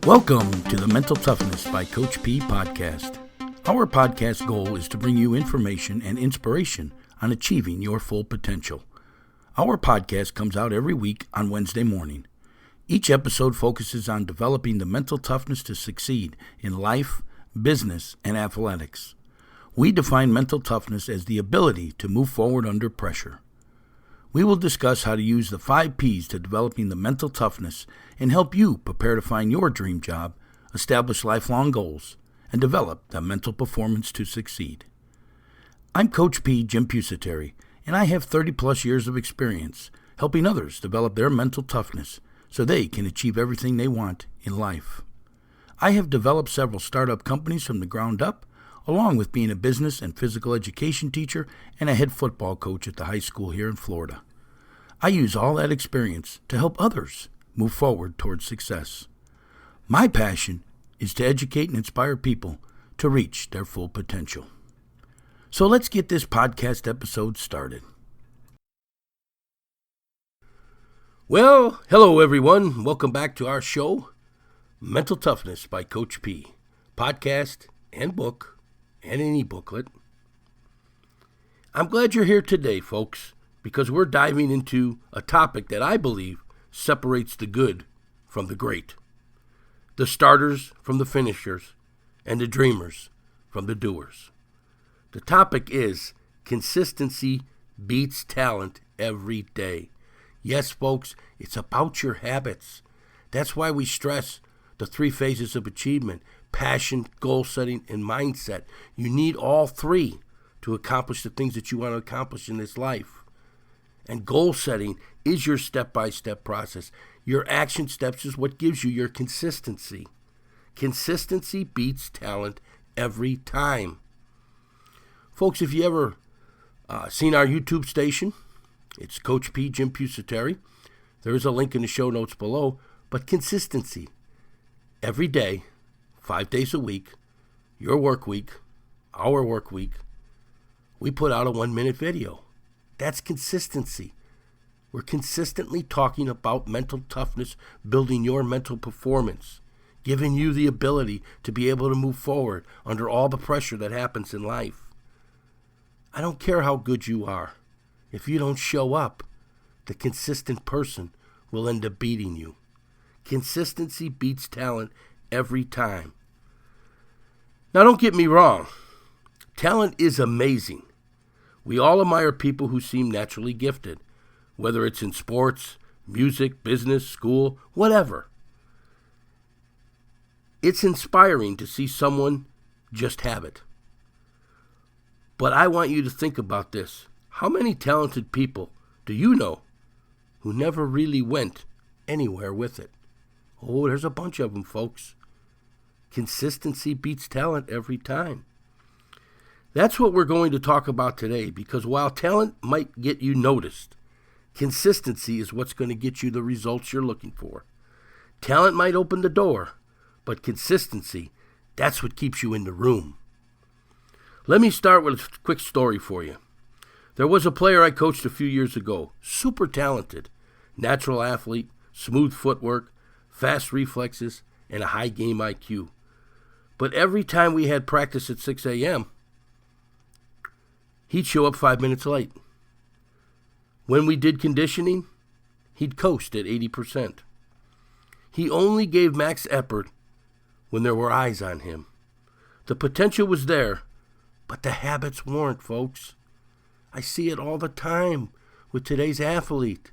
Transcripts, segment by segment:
Welcome to the Mental Toughness by Coach P podcast. Our podcast goal is to bring you information and inspiration on achieving your full potential. Our podcast comes out every week on Wednesday morning. Each episode focuses on developing the mental toughness to succeed in life, business, and athletics. We define mental toughness as the ability to move forward under pressure. We will discuss how to use the 5 P's to developing the mental toughness and help you prepare to find your dream job, establish lifelong goals, and develop the mental performance to succeed. I'm Coach P. Jim Pusateri, and I have 30-plus years of experience helping others develop their mental toughness so they can achieve everything they want in life. I have developed several startup companies from the ground up, along with being a business and physical education teacher and a head football coach at the high school here in Florida. I use all that experience to help others move forward towards success. My passion is to educate and inspire people to reach their full potential. So let's get this podcast episode started. Well, hello everyone. Welcome back to our show, Mental Toughness by Coach P, podcast and book. And any booklet. I'm glad you're here today, folks, because we're diving into a topic that I believe separates the good from the great, the starters from the finishers, and the dreamers from the doers. The topic is consistency beats talent every day. Yes, folks, it's about your habits. That's why we stress the 3 phases of achievement: passion, goal setting, and mindset. You need all 3 to accomplish the things that you want to accomplish in this life. And goal setting is your step-by-step process. Your action steps is what gives you your consistency. Consistency beats talent every time. Folks, if you ever seen our YouTube station, it's Coach P. Jim Pusateri. There is a link in the show notes below. But consistency. Every day, 5 days a week, your work week, our work week, we put out a 1-minute video. That's consistency. We're consistently talking about mental toughness, building your mental performance, giving you the ability to be able to move forward under all the pressure that happens in life. I don't care how good you are. If you don't show up, the consistent person will end up beating you. Consistency beats talent every time. Now, don't get me wrong. Talent is amazing. We all admire people who seem naturally gifted, whether it's in sports, music, business, school, whatever. It's inspiring to see someone just have it. But I want you to think about this. How many talented people do you know who never really went anywhere with it? Oh, there's a bunch of them, folks. Consistency beats talent every time. That's what we're going to talk about today, because while talent might get you noticed, consistency is what's going to get you the results you're looking for. Talent might open the door, but consistency, that's what keeps you in the room. Let me start with a quick story for you. There was a player I coached a few years ago, super talented, natural athlete, smooth footwork, fast reflexes, and a high game IQ. But every time we had practice at 6 a.m., he'd show up 5 minutes late. When we did conditioning, he'd coast at 80%. He only gave max effort when there were eyes on him. The potential was there, but the habits weren't, folks. I see it all the time with today's athlete.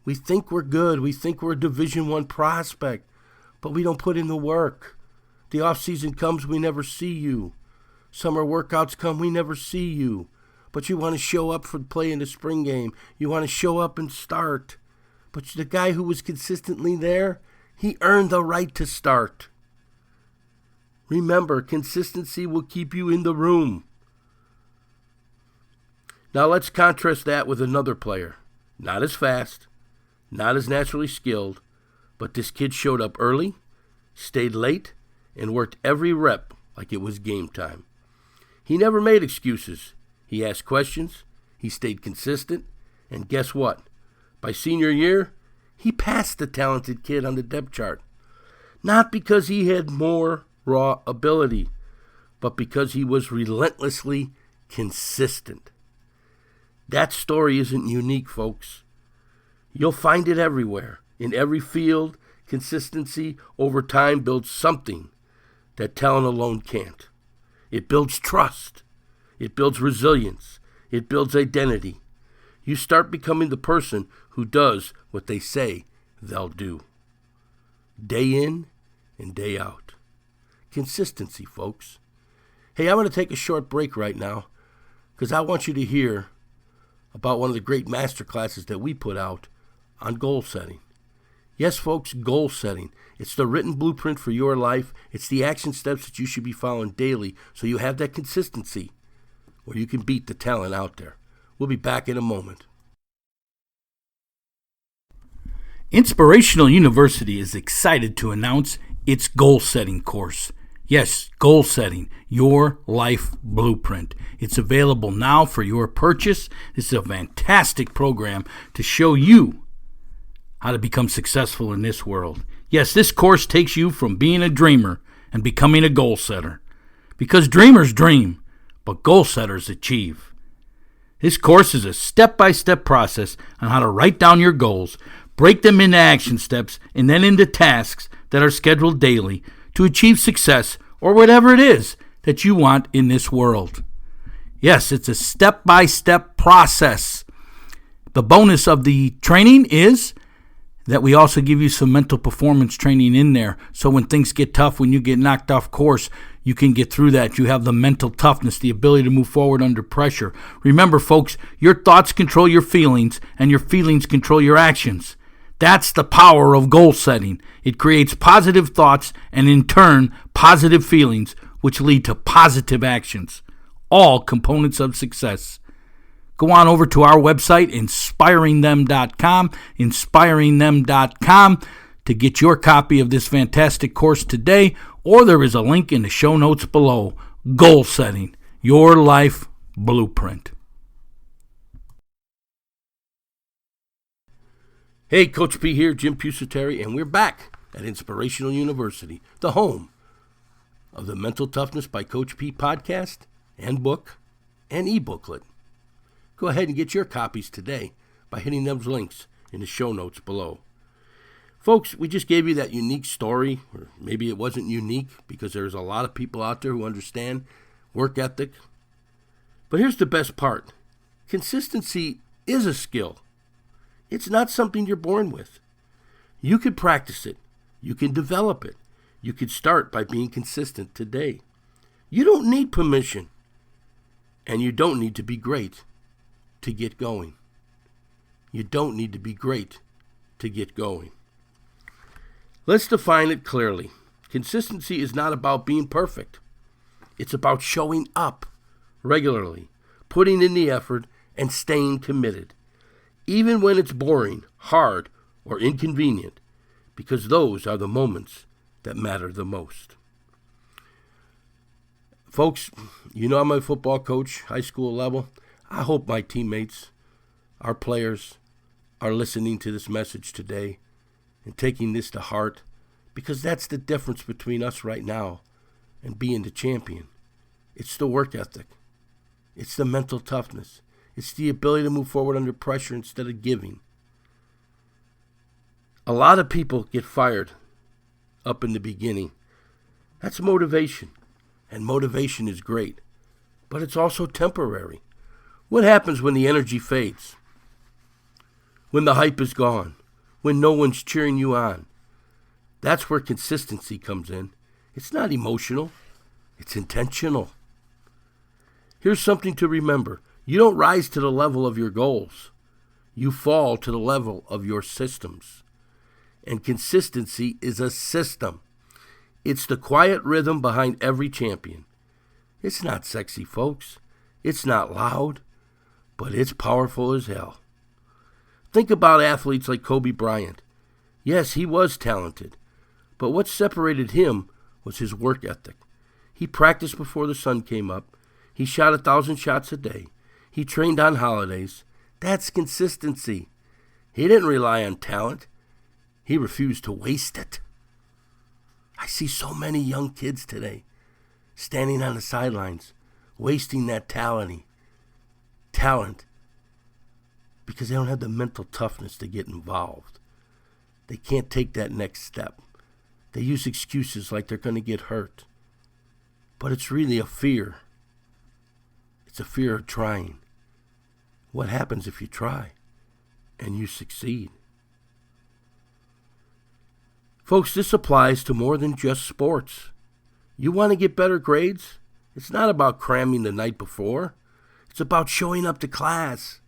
We think we're good. We think we're a Division I prospect, but we don't put in the work. The off-season comes, we never see you. Summer workouts come, we never see you. But you want to show up for play in the spring game. You want to show up and start. But the guy who was consistently there, he earned the right to start. Remember, consistency will keep you in the room. Now let's contrast that with another player. Not as fast, not as naturally skilled, but this kid showed up early, stayed late, and worked every rep like it was game time. He never made excuses. He asked questions, he stayed consistent, and guess what? By senior year, he passed the talented kid on the depth chart. not because he had more raw ability, but because he was relentlessly consistent. That story isn't unique, folks. You'll find it everywhere. In every field, consistency over time builds something that talent alone can't. It builds trust. It builds resilience. It builds identity. You start becoming the person who does what they say they'll do. Day in and day out. Consistency, folks. Hey, I'm going to take a short break right now because I want you to hear about one of the great master classes that we put out on goal setting. Yes, folks, goal setting. It's the written blueprint for your life. It's the action steps that you should be following daily so you have that consistency where you can beat the talent out there. We'll be back in a moment. Inspirational University is excited to announce its goal setting course. Yes, goal setting, your life blueprint. It's available now for your purchase. This is a fantastic program to show you how to become successful in this world. Yes, this course takes you from being a dreamer and becoming a goal setter. Because dreamers dream, but goal setters achieve. This course is a step-by-step process on how to write down your goals, break them into action steps, and then into tasks that are scheduled daily to achieve success or whatever it is that you want in this world. Yes, it's a step-by-step process. The bonus of the training is that we also give you some mental performance training in there. So when things get tough, when you get knocked off course, you can get through that. You have the mental toughness, the ability to move forward under pressure. Remember, folks, your thoughts control your feelings, and your feelings control your actions. That's the power of goal setting. It creates positive thoughts and, in turn, positive feelings, which lead to positive actions. All components of success. Go on over to our website, inspiringthem.com, inspiringthem.com, to get your copy of this fantastic course today, or there is a link in the show notes below. Goal Setting, Your Life Blueprint. Hey, Coach P here, Jim Pusateri, and we're back at Inspirational University, the home of the Mental Toughness by Coach P podcast and book and e-booklet. Go ahead and get your copies today by hitting those links in the show notes below. Folks, we just gave you that unique story, or maybe it wasn't unique because there's a lot of people out there who understand work ethic. But here's the best part. Consistency is a skill. It's not something you're born with. You can practice it. You can develop it. You can start by being consistent today. You don't need permission, and you don't need to be great to get going. You don't need to be great to get going. Let's define it clearly. Consistency is not about being perfect. It's about showing up regularly, putting in the effort, and staying committed, even when it's boring, hard, or inconvenient, because those are the moments that matter the most. Folks, you know I'm a football coach, high school level. I hope my teammates, our players, are listening to this message today and taking this to heart, because that's the difference between us right now and being the champion. It's the work ethic. It's the mental toughness. It's the ability to move forward under pressure instead of giving. A lot of people get fired up in the beginning. That's motivation, and motivation is great, but it's also temporary. What happens when the energy fades? When the hype is gone? When no one's cheering you on? That's where consistency comes in. It's not emotional. It's intentional. Here's something to remember. You don't rise to the level of your goals. You fall to the level of your systems. And consistency is a system. It's the quiet rhythm behind every champion. It's not sexy, folks. It's not loud. But it's powerful as hell. Think about athletes like Kobe Bryant. Yes, he was talented, but what separated him was his work ethic. He practiced before the sun came up. He shot 1,000 shots a day. He trained on holidays. That's consistency. He didn't rely on talent. He refused to waste it. I see so many young kids today standing on the sidelines, wasting that talent because they don't have the mental toughness to get involved. They can't take that next step. They use excuses like they're going to get hurt. But it's really a fear. It's a fear of trying. What happens if you try and you succeed? Folks, this applies to more than just sports. You want to get better grades? It's not about cramming the night before. It's about showing up to class,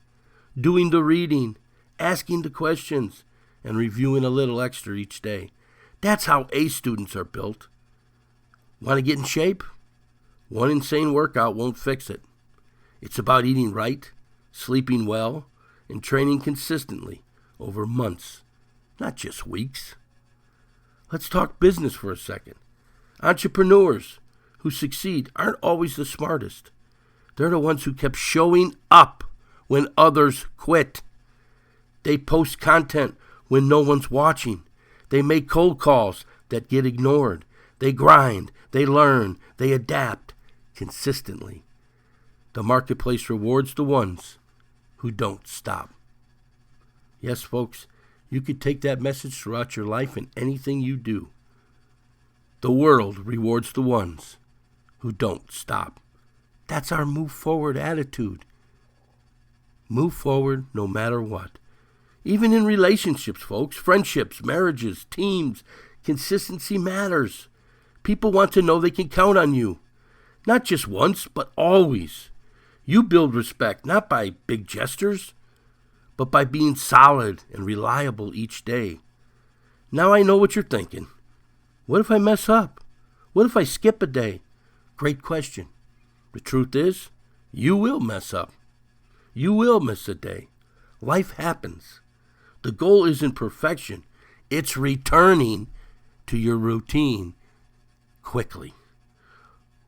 doing the reading, asking the questions, and reviewing a little extra each day. That's how A students are built. Want to get in shape? One insane workout won't fix it. It's about eating right, sleeping well, and training consistently over months, not just weeks. Let's talk business for a second. Entrepreneurs who succeed aren't always the smartest. They're the ones who kept showing up when others quit. They post content when no one's watching. They make cold calls that get ignored. They grind, they learn, they adapt consistently. The marketplace rewards the ones who don't stop. Yes, folks, you could take that message throughout your life and anything you do. The world rewards the ones who don't stop. That's our move forward attitude. Move forward no matter what. Even in relationships, folks, friendships, marriages, teams, consistency matters. People want to know they can count on you. Not just once, but always. You build respect not by big gestures, but by being solid and reliable each day. Now I know what you're thinking. What if I mess up? What if I skip a day? Great question. The truth is, you will mess up. You will miss a day. Life happens. The goal isn't perfection. It's returning to your routine quickly.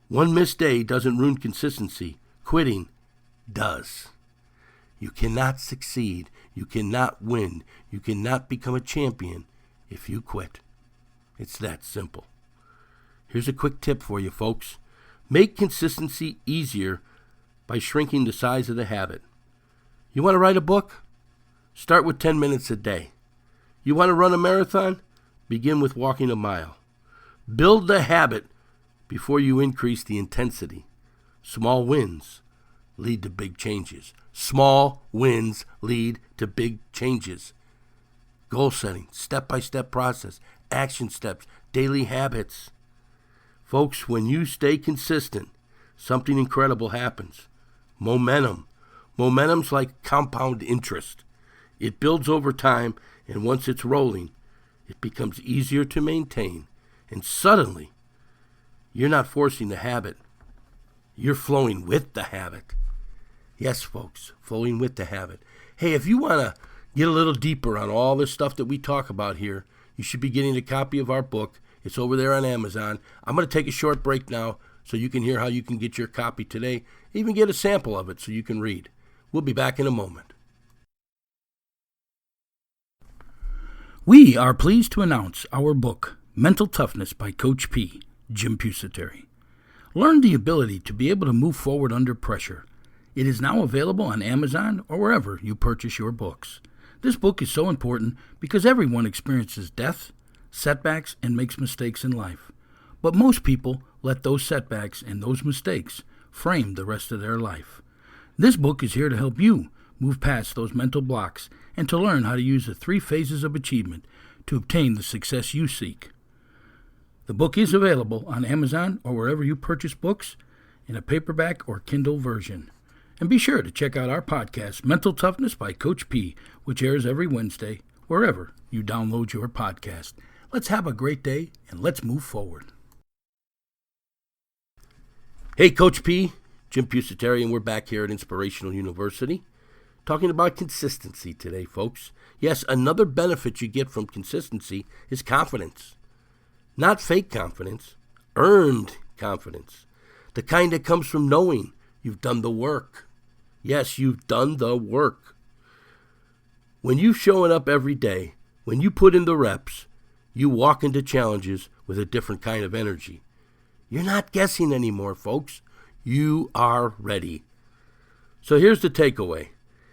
One missed day doesn't ruin consistency. Quitting does. You cannot succeed. You cannot win. You cannot become a champion if you quit. It's that simple. Here's a quick tip for you, folks. Make consistency easier by shrinking the size of the habit. You want to write a book? Start with 10 minutes a day. You want to run a marathon? Begin with walking a mile. Build the habit before you increase the intensity. Small wins lead to big changes. Small wins lead to big changes. Goal setting, step-by-step process, action steps, daily habits. Folks, when you stay consistent, something incredible happens. Momentum. Momentum's like compound interest. It builds over time, and once it's rolling, it becomes easier to maintain. And suddenly, you're not forcing the habit. You're flowing with the habit. Yes, folks, flowing with the habit. Hey, if you want to get a little deeper on all this stuff that we talk about here, you should be getting a copy of our book. It's over there on Amazon. I'm going to take a short break now so you can hear how you can get your copy today. Even get a sample of it so you can read. We'll be back in a moment. We are pleased to announce our book, Mental Toughness by Coach P, Jim Pusateri. Learn the ability to be able to move forward under pressure. It is now available on Amazon or wherever you purchase your books. This book is so important because everyone experiences death, setbacks, and makes mistakes in life. But most people let those setbacks and those mistakes frame the rest of their life. This book is here to help you move past those mental blocks and to learn how to use the 3 phases of achievement to obtain the success you seek. The book is available on Amazon or wherever you purchase books in a paperback or Kindle version. And be sure to check out our podcast, Mental Toughness by Coach P, which airs every Wednesday, wherever you download your podcast. Let's have a great day, and let's move forward. Hey, Coach P, Jim Pusateri, and we're back here at Inspirational University talking about consistency today, folks. Yes, another benefit you get from consistency is confidence. Not fake confidence, earned confidence. The kind that comes from knowing you've done the work. Yes, you've done the work. When you're showing up every day, when you put in the reps, you walk into challenges with a different kind of energy. You're not guessing anymore, folks. You are ready. So here's the takeaway.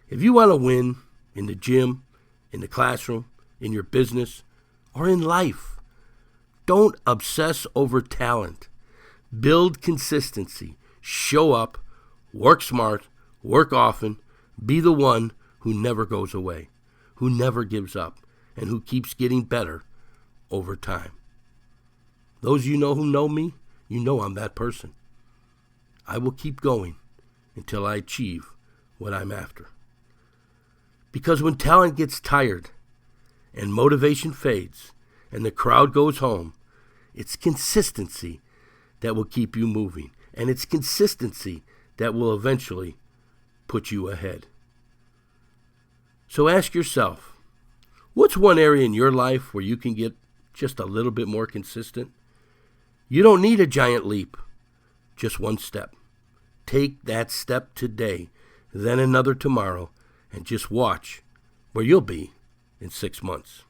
If you want to win in the gym, in the classroom, in your business, or in life, don't obsess over talent. Build consistency. Show up. Work smart. Work often. Be the one who never goes away, who never gives up, and who keeps getting better over time. Those of you know who know me, you know I'm that person. I will keep going until I achieve what I'm after. Because when talent gets tired and motivation fades and the crowd goes home, it's consistency that will keep you moving. And it's consistency that will eventually put you ahead. So ask yourself, what's one area in your life where you can get just a little bit more consistent? You don't need a giant leap, just one step. Take that step today, then another tomorrow, and just watch where you'll be in 6 months.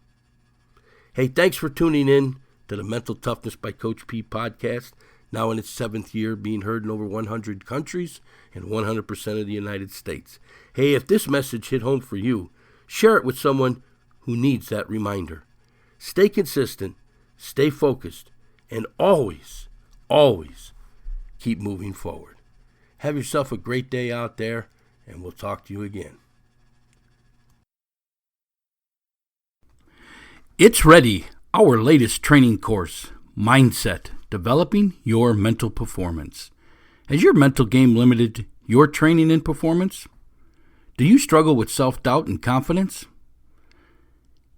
Hey, thanks for tuning in to the Mental Toughness by Coach P podcast, now in its 7th year, being heard in over 100 countries and 100% of the United States. Hey, if this message hit home for you, share it with someone who needs that reminder. Stay consistent, stay focused, and always, always keep moving forward. Have yourself a great day out there, and we'll talk to you again. It's ready, our latest training course, Mindset, Developing Your Mental Performance. Has your mental game limited your training and performance? Do you struggle with self-doubt and confidence?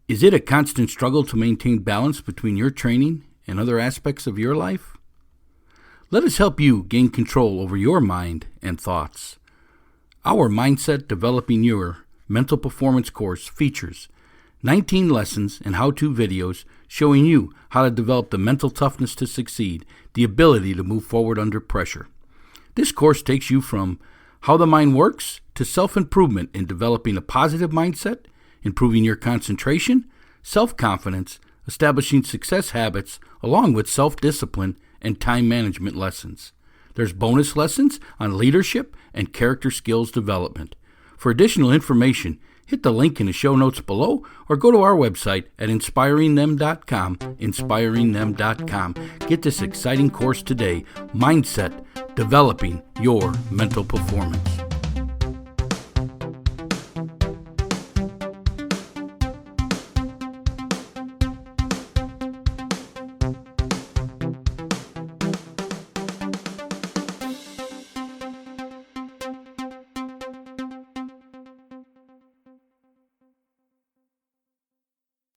Is it a constant struggle to maintain balance between your training and other aspects of your life? Let us help you gain control over your mind and thoughts. Our Mindset Developing Your Mental Performance course features 19 lessons and how-to videos showing you how to develop the mental toughness to succeed, the ability to move forward under pressure. This course takes you from how the mind works to self-improvement in developing a positive mindset, improving your concentration, self-confidence, establishing success habits, along with self-discipline and time management lessons. There's bonus lessons on leadership and character skills development. For additional information, hit the link in the show notes below or go to our website at inspiringthem.com, inspiringthem.com. Get this exciting course today, Mindset, Developing Your Mental Performance.